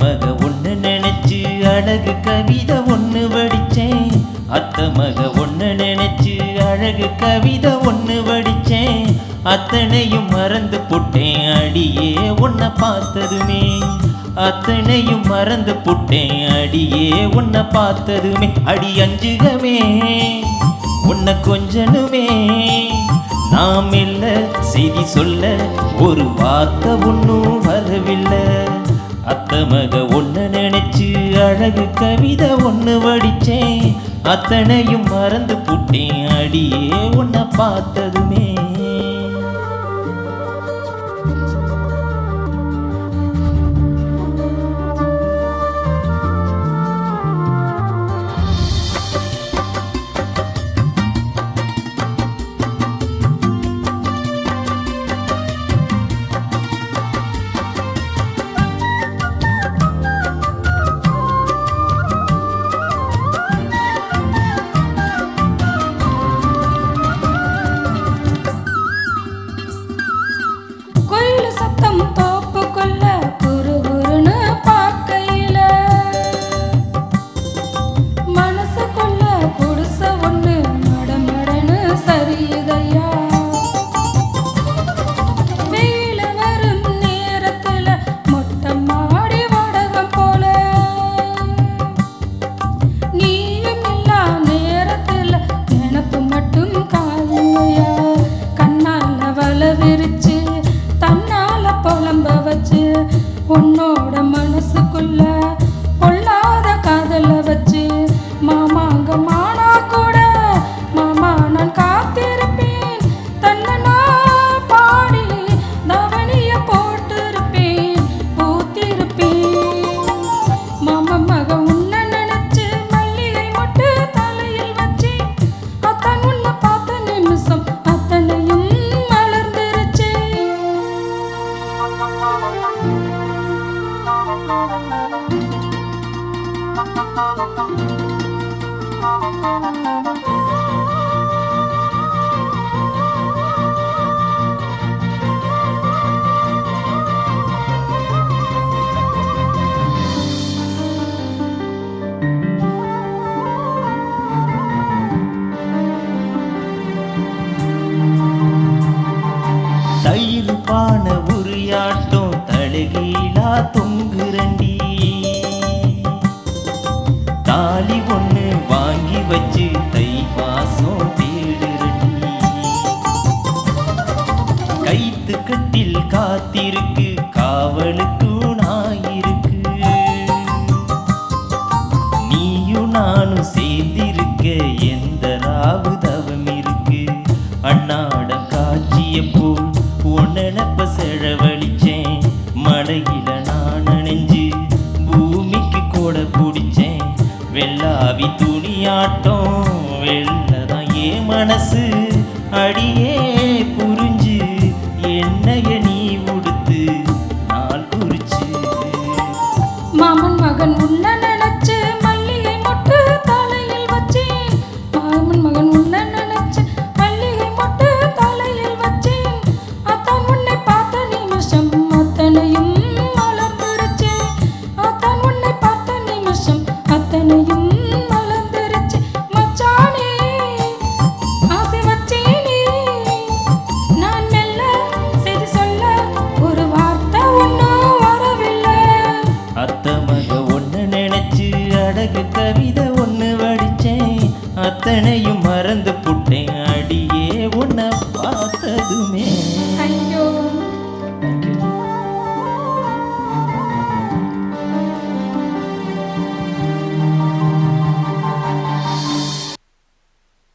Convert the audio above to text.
மக ஒன்னு நினைச்சு அழகு கவிதை ஒன்னு வடிச்சேன். அத்த மக ஒன்னு நினைச்சு அழகு கவிதை ஒன்னு வடிச்சேன். அத்தனையும் மறந்து புட்டேன் அடியே உன்னை பார்த்ததுமே. அத்தனையும் மறந்து புட்டேன் அடியே உன்னை பார்த்ததுமே. அடி அஞ்சுகமே உன்னை கொஞ்சனுமே. நாம் இல்ல செய்தி சொல்ல ஒரு வார்த்தை ஒன்னும் வரவில்லை. அத்த மக ஒன்னு நினைச்சு அழகு கவிதை ஒன்னு வடிச்சேன். அத்தனையும் மறந்து புட்டேன் அடியே உன்னை பார்த்ததுமே. உன்னோட மனசுக்குள்ள பொல்லாத காதல வச்சு மாமாங்க மானா கூட மாமா நான் காத்திருப்பேன். தன்னனா பாடி தவணிய போட்டிருப்பேன் பூத்திருப்பேன். மாமா மக உன்னை நினைச்சு மல்லிகை மொட்டு தலையில் வச்சு அத்தான் உன்னை பார்த்த நிமிஷம் அத்தனையும் மலர்ந்துருச்சு. தயிர் பான உரியாட்டம் தழுகீழா தொங்குரண்டி. தாலி ஒண்ணு வாங்கி வச்சு தை மாசம் தேடுரண்டி. கைத்து கட்டில் காத்திருக்கு காவலுக்கு நாயிருக்கு. நீயும் நானும் சேர்ந்திருக்க எந்த ராவு தவம் இருக்கு. அண்ணாட காட்சிய போல் உன்னப்ப செழவழிச்சேன். மழையில நான் நனைஞ்சு பூமிக்கு கூட பிடிச்சேன். வெள்ளாவி துணியாட்டம் வெள்ளதான் ஏன் மனசு அடியே புரிஞ்சு என்னைய நீ உடுத்து நாள் குறிச்சு. மாமன் மகன் உன்னை நினைச்சு மல்லிகை மொட்டு தலையில் வச்சு மாமன் மகன் உன்னை நினைச்சு மல்லிகை மொட்டு தலையில் வச்சு அத்தான் உன்னை பார்த்த நிமிஷம் அத்தனையும் மலர்ந்துருச்சு. அத்தான் உன்னை பார்த்த நிமிஷம் அத்தனையும் மலர்ந்துருச்சு. மச்சானே ஆசை வச்சேனே நான் மெல்ல செய்தி சொல்ல ஒரு வார்த்தை ஒன்னும் வரவில்லை. அத்த மக ஒன்னு நினைச்சு அழகு கவிதை ஒன்னு வடிச்சேன். அத்தனையும் மறந்து புட்டேன் அடியே உன்னை பார்த்ததுமே. ஐயோ